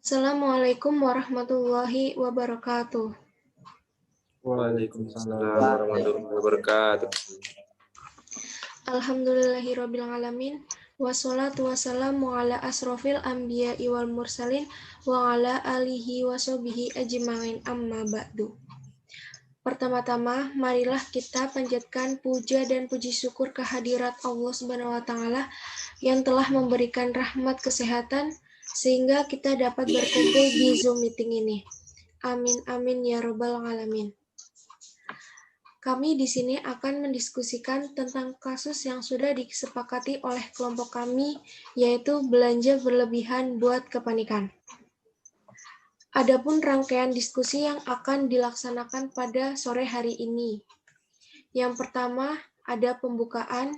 Assalamualaikum warahmatullahi wabarakatuh. Waalaikumsalam warahmatullahi wabarakatuh. Alhamdulillahirrabbilalamin. Wassalatu wassalamu ala asrofil anbiya'i wal mursalin wa ala alihi wa sahbihi ajma'in amma ba'du. Pertama-tama, marilah kita panjatkan puja dan puji syukur kehadirat Allah Subhanahu wa taala yang telah memberikan rahmat kesehatan sehingga kita dapat berkumpul di Zoom meeting ini. Amin amin ya rabbal alamin. Kami di sini akan mendiskusikan tentang kasus yang sudah disepakati oleh kelompok kami, yaitu belanja berlebihan buat kepanikan. Adapun rangkaian diskusi yang akan dilaksanakan pada sore hari ini. Yang pertama ada pembukaan,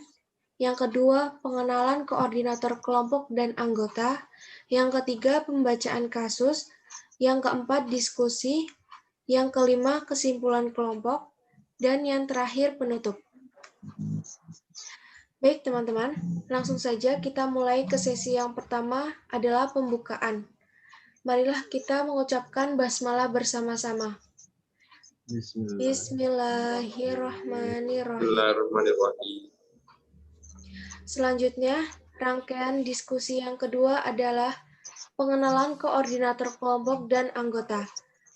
yang kedua pengenalan koordinator kelompok dan anggota, yang ketiga pembacaan kasus, yang keempat diskusi, yang kelima kesimpulan kelompok, dan yang terakhir penutup. Baik teman-teman, langsung saja kita mulai ke sesi yang pertama adalah pembukaan. Marilah kita mengucapkan basmalah bersama-sama. Bismillahirrahmanirrahim. Selanjutnya, rangkaian diskusi yang kedua adalah pengenalan koordinator kelompok dan anggota.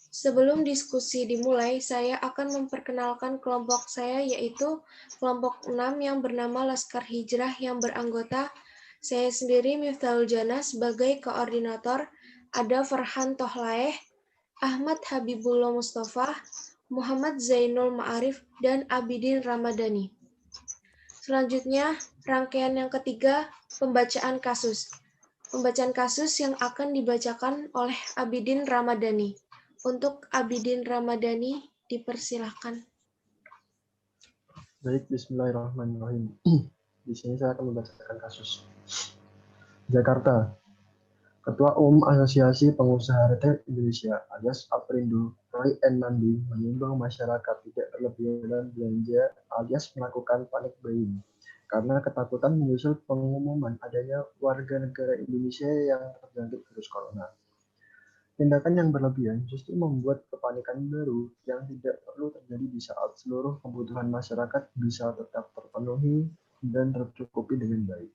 Sebelum diskusi dimulai, saya akan memperkenalkan kelompok saya, yaitu kelompok 6 yang bernama Laskar Hijrah yang beranggota saya sendiri Miftahul Jana sebagai koordinator, ada Farhan Tohlaeh, Ahmad Habibullah Mustafa, Muhammad Zainul Ma'arif, dan Abidin Ramadhani. Selanjutnya, rangkaian yang ketiga, pembacaan kasus. Pembacaan kasus yang akan dibacakan oleh Abidin Ramadhani. Untuk Abidin Ramadhani, dipersilahkan. Baik, bismillahirrahmanirrahim. Di sini saya akan membacakan kasus. Jakarta. Ketua Umum Asosiasi Pengusaha Retail Indonesia alias Aprindo, Roy N. Mandi, mengimbau masyarakat tidak berlebihan belanja alias melakukan panic buying karena ketakutan menyusul pengumuman adanya warga negara Indonesia yang terjangkit virus corona. Tindakan yang berlebihan justru membuat kepanikan baru yang tidak perlu terjadi di saat seluruh kebutuhan masyarakat bisa tetap terpenuhi dan tercukupi dengan baik.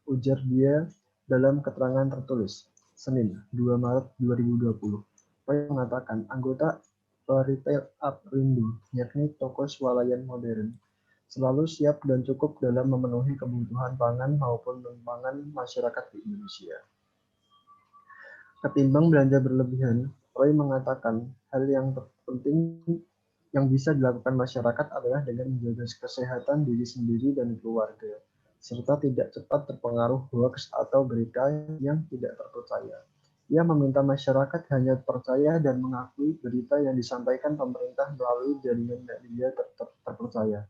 Ujar dia dalam keterangan tertulis, Senin, 2 Maret 2020. Roy mengatakan anggota retail Aprindo, yakni toko swalayan modern, selalu siap dan cukup dalam memenuhi kebutuhan pangan maupun non-pangan masyarakat di Indonesia. Ketimbang belanja berlebihan, Roy mengatakan hal yang terpenting yang bisa dilakukan masyarakat adalah dengan menjaga kesehatan diri sendiri dan keluarga, serta tidak cepat terpengaruh hoax atau berita yang tidak terpercaya. Ia meminta masyarakat hanya percaya dan mengakui berita yang disampaikan pemerintah melalui jaringan media terpercaya.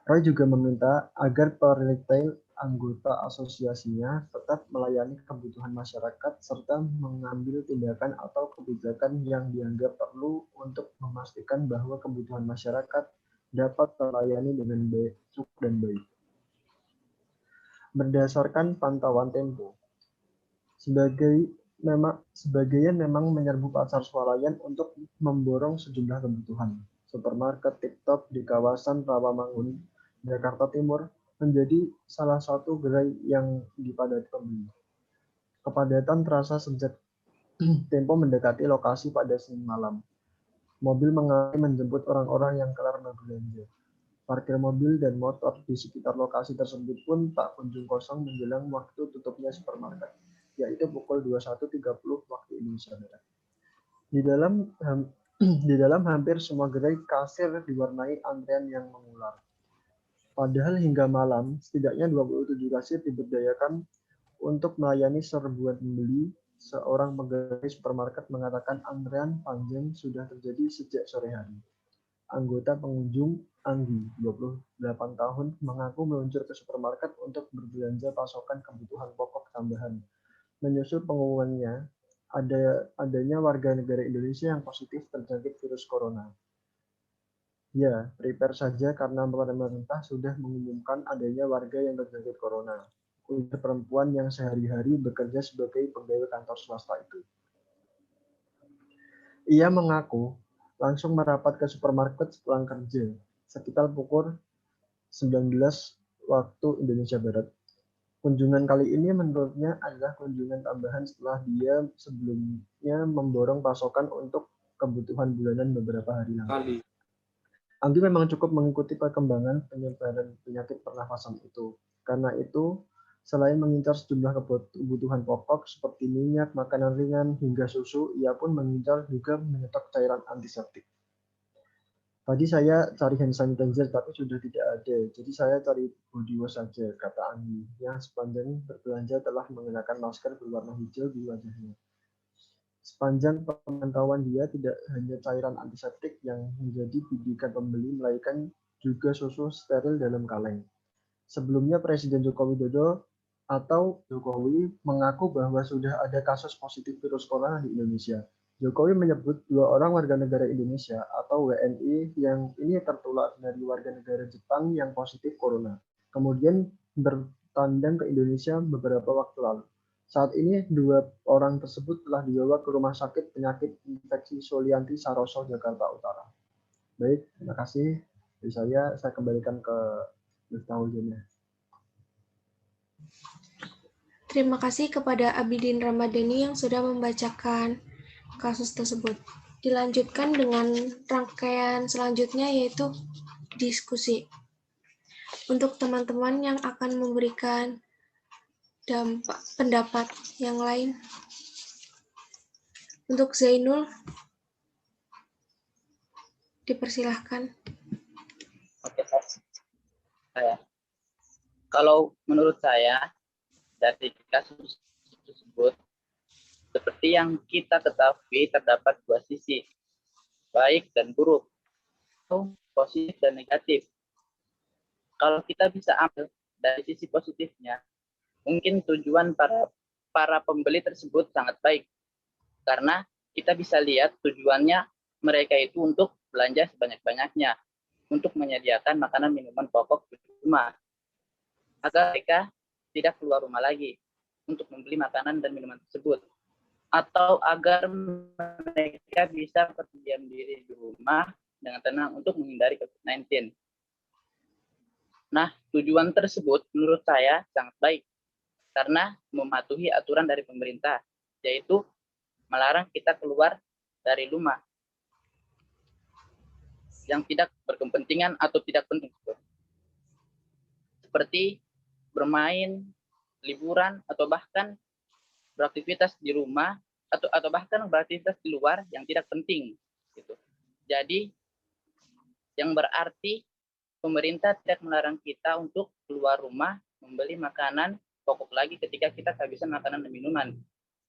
Roy juga meminta agar per-retail anggota asosiasinya tetap melayani kebutuhan masyarakat serta mengambil tindakan atau kebijakan yang dianggap perlu untuk memastikan bahwa kebutuhan masyarakat dapat terlayani dengan baik, cukup dan baik. Berdasarkan pantauan Tempo, sebagian memang menyerbu pasar swalayan untuk memborong sejumlah kebutuhan. Supermarket TikTok di kawasan Rawamangun, Jakarta Timur menjadi salah satu gerai yang dipadati pembeli. Kepadatan terasa sejak Tempo mendekati lokasi pada Senin malam. Mobil mengalami menjemput orang-orang yang kelar berbelanja. Parkir mobil dan motor di sekitar lokasi tersebut pun tak kunjung kosong menjelang waktu tutupnya supermarket, yaitu pukul 21.30 waktu Indonesia Barat. Di dalam hampir semua gerai kasir diwarnai antrean yang mengular. Padahal hingga malam, setidaknya 27 kasir diberdayakan untuk melayani serbuan pembeli. Seorang pegawai supermarket mengatakan antrean panjang sudah terjadi sejak sore hari. Anggota pengunjung, Anggi, 28 tahun, mengaku meluncur ke supermarket untuk berbelanja pasokan kebutuhan pokok tambahan. Menyusul pengumumannya, adanya warga negara Indonesia yang positif terjangkit virus corona. Ya, prepare saja karena pemerintah sudah mengumumkan adanya warga yang terjangkit corona, untuk perempuan yang sehari-hari bekerja sebagai pegawai kantor swasta itu. Ia mengaku langsung merapat ke supermarket sepulang kerja sekitar pukul 19 waktu Indonesia Barat. Kunjungan kali ini menurutnya adalah kunjungan tambahan setelah dia sebelumnya memborong pasokan untuk kebutuhan bulanan beberapa hari lalu. Anggi memang cukup mengikuti perkembangan penyebaran penyakit pernafasan itu. Karena itu, selain mengincar sejumlah kebutuhan pokok seperti minyak, makanan ringan, hingga susu, ia pun mengincar juga menyetok cairan antiseptik. Tadi saya cari hand sanitizer tapi sudah tidak ada, jadi saya cari body wash saja, kata Anggi, yang sepanjang berbelanja telah mengenakan masker berwarna hijau di wajahnya. Sepanjang pemantauan dia tidak hanya cairan antiseptik yang menjadi bidikan pembeli, melainkan juga susu steril dalam kaleng. Sebelumnya Presiden Joko Widodo atau Jokowi mengaku bahwa sudah ada kasus positif virus corona di Indonesia. Jokowi menyebut 2 orang warga negara Indonesia atau WNI yang ini tertular dari warga negara Jepang yang positif corona. Kemudian bertandang ke Indonesia beberapa waktu lalu. Saat ini 2 orang tersebut telah dibawa ke Rumah Sakit Penyakit Infeksi Sulianti Saroso, Jakarta Utara. Baik, terima kasih. Dari saya kembalikan ke Miftahul. Terima kasih kepada Abidin Ramadhani yang sudah membacakan kasus tersebut. Dilanjutkan dengan rangkaian selanjutnya yaitu diskusi. Untuk teman-teman yang akan memberikan pendapat yang lain. Untuk Zainul, dipersilahkan. Oke, saya. Kalau menurut saya, dari kasus tersebut, seperti yang kita ketahui terdapat 2 sisi, baik dan buruk, atau positif dan negatif. Kalau kita bisa ambil dari sisi positifnya, mungkin tujuan para pembeli tersebut sangat baik, karena kita bisa lihat tujuannya mereka itu untuk belanja sebanyak-banyaknya, untuk menyediakan makanan minuman pokok di rumah, agar mereka tidak keluar rumah lagi untuk membeli makanan dan minuman tersebut, atau agar mereka bisa berdiam diri di rumah dengan tenang untuk menghindari COVID-19. Nah, tujuan tersebut menurut saya sangat baik karena mematuhi aturan dari pemerintah, yaitu melarang kita keluar dari rumah yang tidak berkepentingan atau tidak penting, seperti bermain, liburan, atau bahkan beraktivitas di rumah atau bahkan beraktivitas di luar yang tidak penting gitu. Jadi yang berarti pemerintah tidak melarang kita untuk keluar rumah membeli makanan pokok lagi ketika kita kehabisan makanan dan minuman.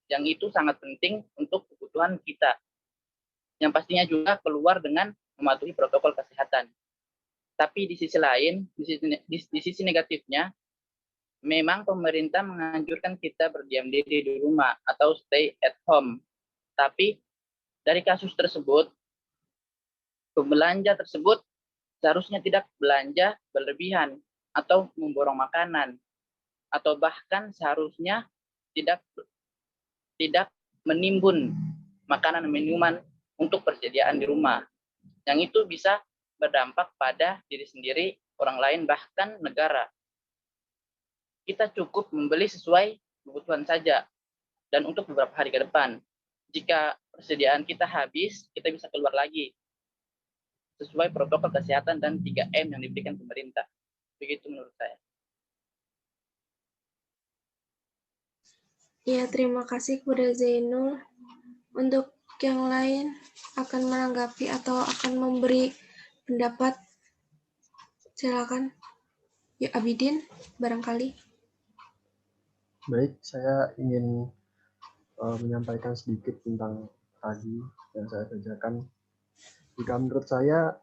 Yang itu sangat penting untuk kebutuhan kita. Yang pastinya juga keluar dengan mematuhi protokol kesehatan. Tapi di sisi lain, di sisi negatifnya, memang pemerintah menganjurkan kita berdiam diri di rumah atau stay at home. Tapi dari kasus tersebut, pembelanja tersebut seharusnya tidak belanja berlebihan atau memborong makanan, atau bahkan seharusnya tidak menimbun makanan dan minuman untuk persediaan di rumah. Yang itu bisa berdampak pada diri sendiri, orang lain, bahkan negara. Kita cukup membeli sesuai kebutuhan saja dan untuk beberapa hari ke depan. Jika persediaan kita habis, kita bisa keluar lagi sesuai protokol kesehatan dan 3M yang diberikan pemerintah. Begitu menurut saya. Ya, terima kasih kepada Zainul. Untuk yang lain akan menanggapi atau akan memberi pendapat, silakan. Ya, Abidin, barangkali. Baik, saya ingin menyampaikan sedikit tentang tadi yang saya bacakan. Jika menurut saya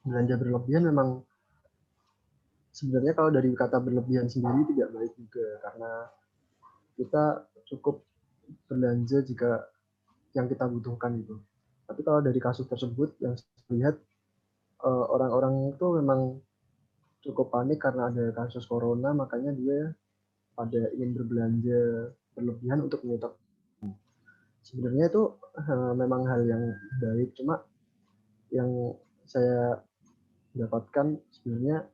belanja berlebihan memang sebenarnya kalau dari kata berlebihan sendiri tidak baik juga, karena kita cukup belanja jika yang kita butuhkan itu. Tapi kalau dari kasus tersebut yang saya lihat orang-orang itu memang cukup panik karena ada kasus corona, makanya dia pada ingin berbelanja berlebihan untuk menyetok. Sebenarnya itu memang hal yang baik, cuma yang saya dapatkan sebenarnya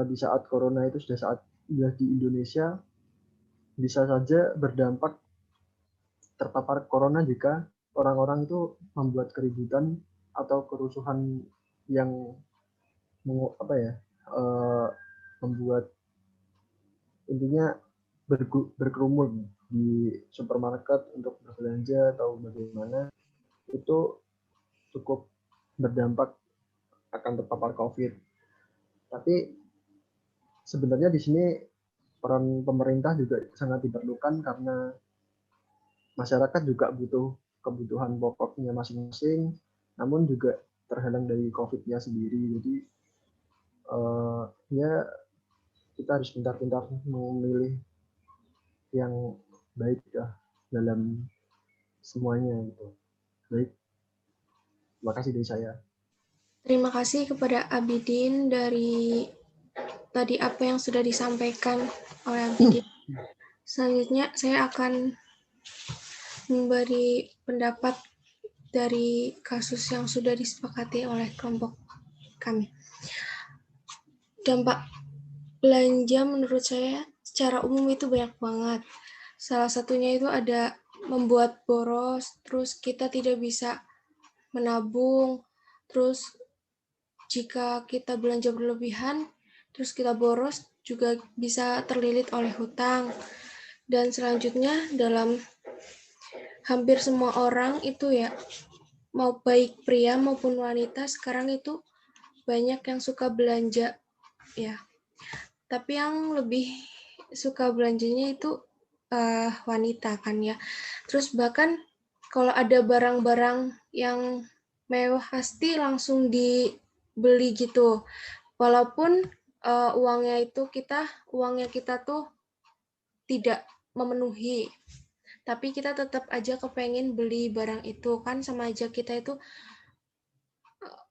di saat corona itu sudah di Indonesia bisa saja berdampak terpapar corona jika orang-orang itu membuat keributan atau kerusuhan yang membuat intinya berkerumun di supermarket untuk berbelanja atau bagaimana, itu cukup berdampak akan terpapar COVID. Tapi sebenarnya di sini peran pemerintah juga sangat diperlukan karena masyarakat juga butuh kebutuhan pokoknya masing-masing, namun juga terhalang dari COVID-nya sendiri. Jadi ya kita harus pintar-pintar memilih yang baik ya dalam semuanya gitu. Baik, terima kasih dari saya. Terima kasih kepada Abidin dari tadi apa yang sudah disampaikan oleh Abidin. Selanjutnya saya akan memberi pendapat dari kasus yang sudah disepakati oleh kelompok kami. Dampak belanja menurut saya secara umum itu banyak banget. Salah satunya itu ada membuat boros, terus kita tidak bisa menabung, terus jika kita belanja berlebihan, terus kita boros juga bisa terlilit oleh hutang. Dan selanjutnya dalam hampir semua orang itu ya, mau baik pria maupun wanita sekarang itu banyak yang suka belanja ya. Tapi yang lebih suka belanjanya itu wanita kan ya. Terus bahkan kalau ada barang-barang yang mewah pasti langsung dibeli gitu. Walaupun uangnya kita tuh tidak memenuhi. Tapi kita tetap aja kepengen beli barang itu, kan sama aja kita itu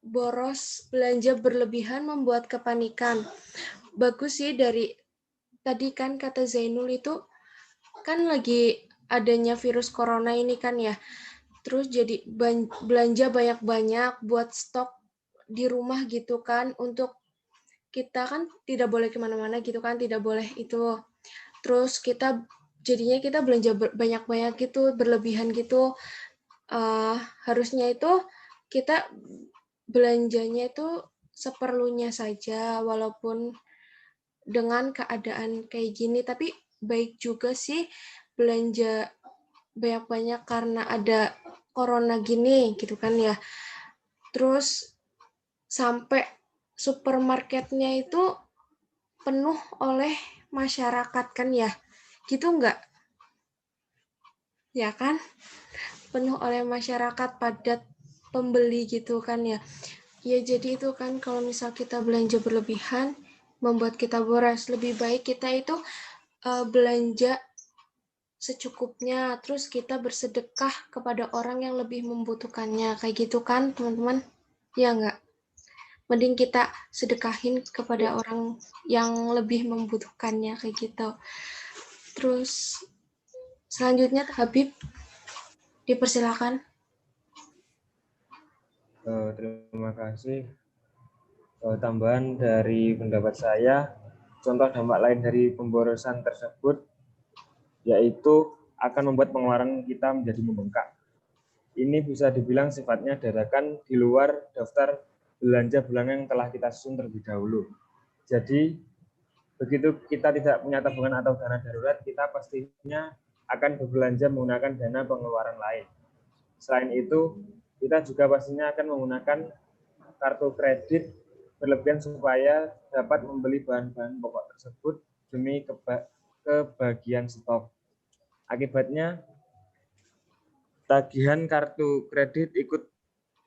boros, belanja berlebihan membuat kepanikan. Bagus sih dari tadi kan kata Zainul itu kan lagi adanya virus corona ini kan ya. Terus jadi belanja banyak-banyak buat stok di rumah gitu kan, untuk kita kan tidak boleh kemana-mana gitu kan, tidak boleh itu. Terus jadinya kita belanja banyak-banyak gitu, berlebihan gitu. Harusnya itu kita belanjanya itu seperlunya saja, walaupun dengan keadaan kayak gini. Tapi baik juga sih belanja banyak-banyak karena ada corona gini gitu kan ya. Terus sampai supermarketnya itu penuh oleh masyarakat kan ya, gitu nggak? Ya kan? Penuh oleh masyarakat, padat pembeli gitu kan ya. Ya jadi itu kan kalau misal kita belanja berlebihan membuat kita boros. Lebih baik kita itu belanja secukupnya, terus kita bersedekah kepada orang yang lebih membutuhkannya, kayak gitu kan teman-teman? Ya nggak? Mending kita sedekahin kepada orang yang lebih membutuhkannya, kayak gitu. Terus selanjutnya Habib, dipersilakan. Terima kasih. Tambahan dari pendapat saya, contoh dampak lain dari pemborosan tersebut yaitu akan membuat pengeluaran kita menjadi membengkak. Ini bisa dibilang sifatnya dadakan di luar daftar belanja bulanan yang telah kita susun terlebih dahulu. Jadi, begitu kita tidak punya tabungan atau dana darurat, kita pastinya akan berbelanja menggunakan dana pengeluaran lain. Selain itu, kita juga pastinya akan menggunakan kartu kredit berlebihan supaya dapat membeli bahan-bahan pokok tersebut demi kebagian stok. Akibatnya, tagihan kartu kredit ikut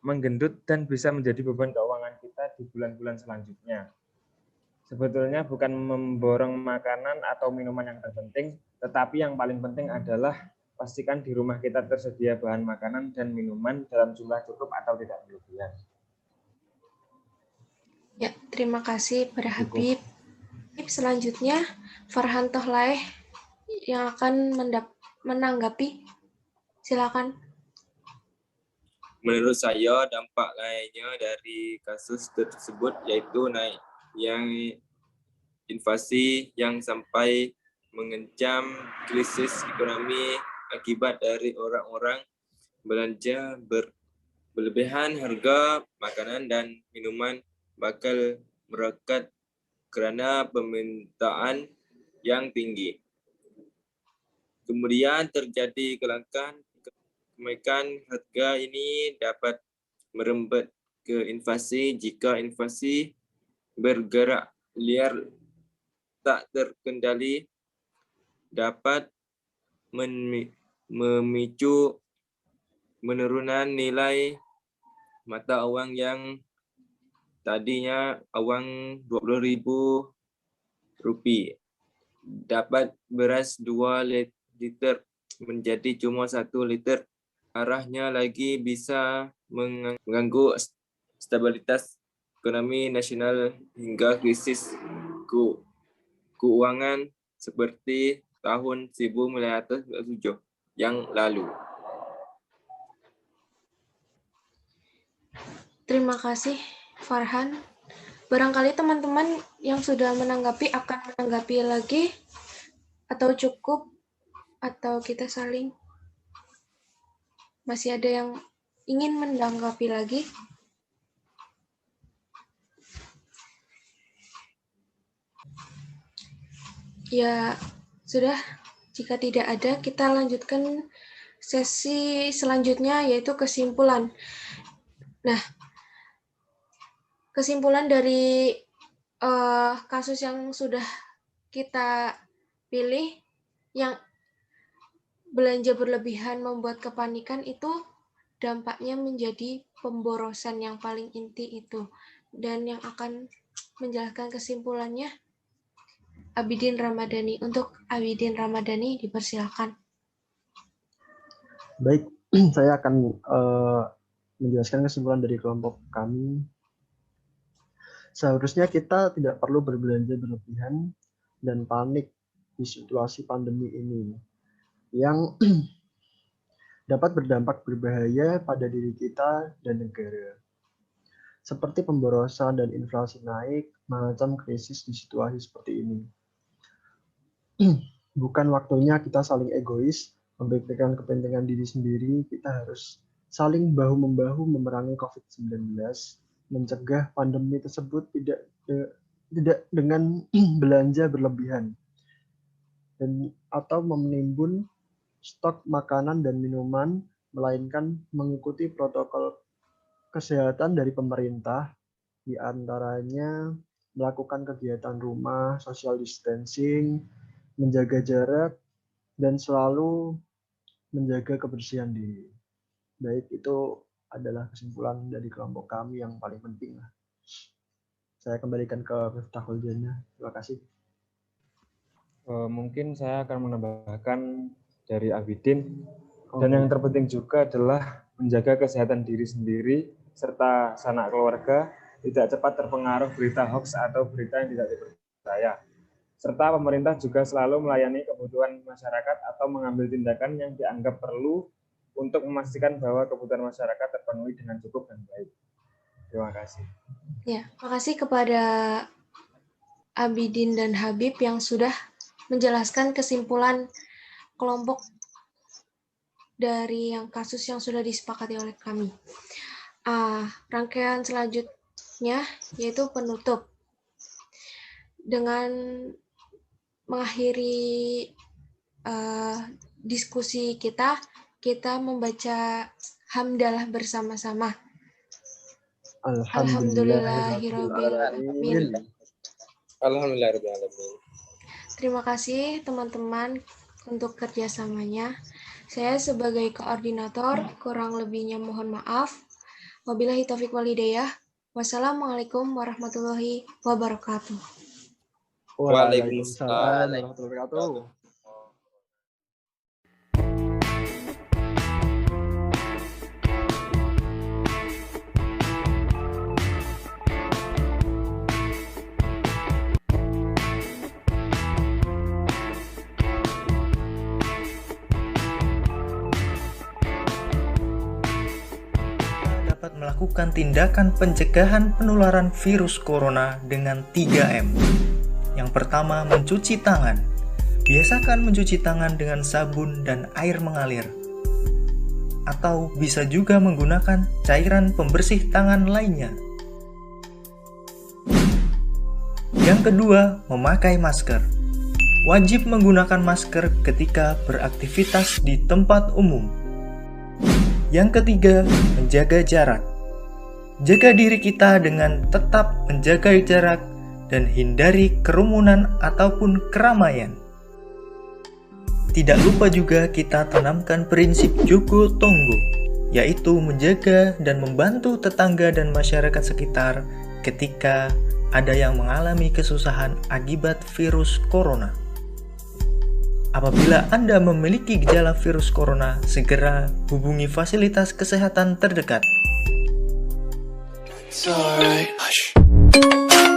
menggendut dan bisa menjadi beban keuangan kita di bulan-bulan selanjutnya. Sebetulnya bukan memborong makanan atau minuman yang terpenting, tetapi yang paling penting adalah pastikan di rumah kita tersedia bahan makanan dan minuman dalam jumlah cukup atau tidak berlebihan. Ya, Terima kasih pada Habib. Selanjutnya, Farhan Tohlaeh yang akan menanggapi. Silakan. Menurut saya, dampak lainnya dari kasus tersebut yaitu yang inflasi yang sampai mengancam krisis ekonomi akibat dari orang-orang belanja berlebihan, harga makanan dan minuman bakal meroket kerana permintaan yang tinggi. Kemudian terjadi kelangkaan. Kenaikan harga ini dapat merembet ke inflasi jika inflasi bergerak liar tak terkendali, dapat memicu penurunan nilai mata wang yang tadinya wang Rp20.000. Dapat beras 2 liter menjadi cuma 1 liter. Arahnya lagi bisa mengganggu stabilitas ekonomi nasional hingga krisis keuangan seperti tahun 1997 yang lalu. Terima kasih, Farhan. Barangkali teman-teman yang sudah menanggapi akan menanggapi lagi, atau cukup, atau kita saling. Masih ada yang ingin menanggapi lagi? Ya, sudah. Jika tidak ada, kita lanjutkan sesi selanjutnya, yaitu kesimpulan. Nah, kesimpulan dari kasus yang sudah kita pilih, yang belanja berlebihan membuat kepanikan, itu dampaknya menjadi pemborosan yang paling inti itu. Dan yang akan menjelaskan kesimpulannya, Abidin Ramadhani. Untuk Abidin Ramadhani, dipersilakan. Baik, saya akan menjelaskan kesimpulan dari kelompok kami. Seharusnya kita tidak perlu berbelanja berlebihan dan panik di situasi pandemi ini yang dapat berdampak berbahaya pada diri kita dan negara. Seperti pemborosan dan inflasi naik, mengancam krisis di situasi seperti ini. Bukan waktunya kita saling egois, memikirkan kepentingan diri sendiri. Kita harus saling bahu-membahu memerangi COVID-19, mencegah pandemi tersebut tidak dengan belanja berlebihan dan atau menimbun stok makanan dan minuman, melainkan mengikuti protokol kesehatan dari pemerintah, di antaranya melakukan kegiatan rumah, social distancing, menjaga jarak, dan selalu menjaga kebersihan diri. Baik, itu adalah kesimpulan dari kelompok kami yang paling penting. Saya kembalikan ke Miftahul Jannah. Terima kasih. Mungkin saya akan menambahkan dari Abidin. Dan yang terpenting juga adalah menjaga kesehatan diri sendiri serta sanak keluarga, tidak cepat terpengaruh berita hoax atau berita yang tidak dipercaya. Serta pemerintah juga selalu melayani kebutuhan masyarakat atau mengambil tindakan yang dianggap perlu untuk memastikan bahwa kebutuhan masyarakat terpenuhi dengan cukup dan baik. Terima kasih. Ya, makasih kepada Abidin dan Habib yang sudah menjelaskan kesimpulan kelompok dari yang kasus yang sudah disepakati oleh kami. Rangkaian selanjutnya yaitu penutup. Dengan mengakhiri diskusi kita membaca hamdalah bersama-sama. Alhamdulillahirrahmanirrahim. Alhamdulillahirrahmanirrahim. Terima kasih teman-teman untuk kerjasamanya. Saya sebagai koordinator, kurang lebihnya mohon maaf. Wabillahi taufiq wal hidayah. Wassalamualaikum warahmatullahi wabarakatuh. Waalaikumsalam warahmatullahi wabarakatuh. dapat melakukan tindakan pencegahan penularan virus corona dengan 3M. Yang pertama, mencuci tangan. Biasakan mencuci tangan dengan sabun dan air mengalir. Atau bisa juga menggunakan cairan pembersih tangan lainnya. Yang kedua, memakai masker. Wajib menggunakan masker ketika beraktivitas di tempat umum. Yang ketiga, menjaga jarak. Jaga diri kita dengan tetap menjaga jarak dan hindari kerumunan ataupun keramaian. Tidak lupa juga kita tanamkan prinsip Joko Tonggo, yaitu menjaga dan membantu tetangga dan masyarakat sekitar ketika ada yang mengalami kesusahan akibat virus corona. Apabila Anda memiliki gejala virus corona, segera hubungi fasilitas kesehatan terdekat. It's alright. Hush.